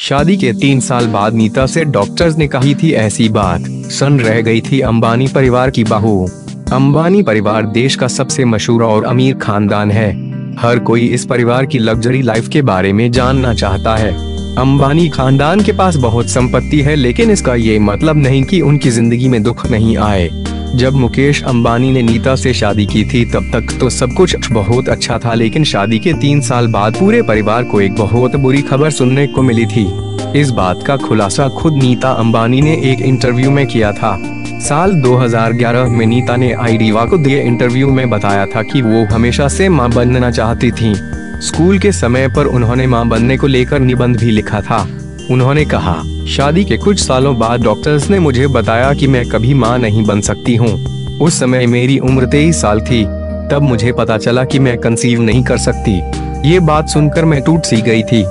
शादी के 3 साल बाद नीता से डॉक्टर्स ने कही थी ऐसी बात, सन रह गई थी अंबानी परिवार की बहू। अंबानी परिवार देश का सबसे मशहूर और अमीर खानदान है। हर कोई इस परिवार की लग्जरी लाइफ के बारे में जानना चाहता है। अंबानी खानदान के पास बहुत संपत्ति है, लेकिन इसका ये मतलब नहीं कि उनकी जिंदगी में दुख नहीं आए। जब मुकेश अंबानी ने नीता से शादी की थी तब तक तो सब कुछ बहुत अच्छा था, लेकिन शादी के 3 साल बाद पूरे परिवार को एक बहुत बुरी खबर सुनने को मिली थी। इस बात का खुलासा खुद नीता अंबानी ने एक इंटरव्यू में किया था। साल 2011 में नीता ने आईडीवा को दिए इंटरव्यू में बताया था कि वो हमेशा से मां बनना चाहती थीं। स्कूल के समय पर उन्होंने मां बनने को लेकर निबंध भी लिखा था। उन्होंने कहा, शादी के कुछ सालों बाद डॉक्टर्स ने मुझे बताया कि मैं कभी मां नहीं बन सकती हूँ। उस समय मेरी उम्र 23 साल थी। तब मुझे पता चला कि मैं कंसीव नहीं कर सकती। ये बात सुनकर मैं टूट सी गई थी।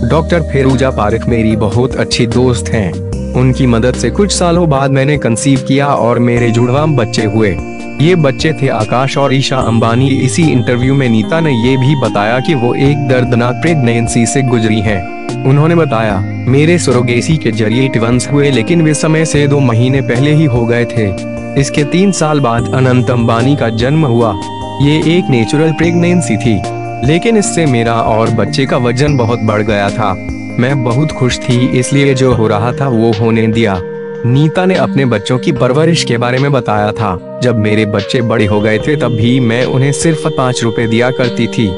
डॉक्टर फेरूजा पारिक मेरी बहुत अच्छी दोस्त हैं। उनकी मदद से कुछ सालों बाद मैंने कंसीव किया और मेरे जुड़वा बच्चे हुए। ये बच्चे थे आकाश और ईशा अंबानी। इसी इंटरव्यू में नीता ने ये भी बताया कि वो एक दर्दनाक प्रेगनेंसी से गुजरी हैं। उन्होंने बताया, मेरे सरोगेसी के जरिए ट्विंस हुए, लेकिन वे समय से 2 महीने पहले ही हो गए थे। इसके 3 साल बाद अनंत अंबानी का जन्म हुआ। ये एक नेचुरल प्रेगनेंसी थी, लेकिन इससे मेरा और बच्चे का वजन बहुत बढ़ गया था। मैं बहुत खुश थी, इसलिए जो हो रहा था वो होने दिया। नीता ने अपने बच्चों की परवरिश के बारे में बताया था। जब मेरे बच्चे बड़े हो गए थे तब भी मैं उन्हें सिर्फ 5 रुपए दिया करती थी,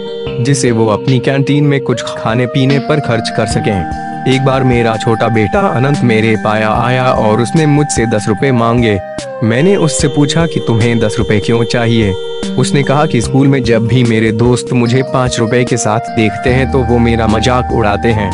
जिसे वो अपनी कैंटीन में कुछ खाने पीने पर खर्च कर सकें। एक बार मेरा छोटा बेटा अनंत मेरे पाया आया और उसने मुझसे 10 रुपए मांगे। मैंने उससे पूछा कि तुम्हें 10 रुपए क्यों चाहिए। उसने कहा कि स्कूल में जब भी मेरे दोस्त मुझे 5 रुपए के साथ देखते हैं तो वो मेरा मजाक उड़ाते हैं।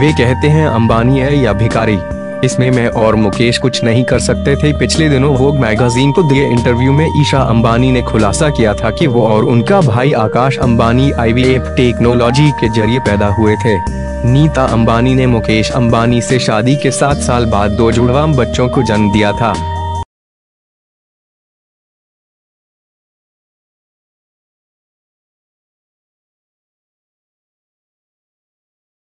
वे कहते हैं अंबानी है या भिखारी। इसमें मैं और मुकेश कुछ नहीं कर सकते थे। पिछले दिनों वोग मैगजीन को दिए इंटरव्यू में ईशा अंबानी ने खुलासा किया था कि वो और उनका भाई आकाश अंबानी IVF टेक्नोलॉजी के जरिए पैदा हुए थे। नीता अंबानी ने मुकेश अंबानी से शादी के 7 साल बाद 2 जुड़वा बच्चों को जन्म दिया था।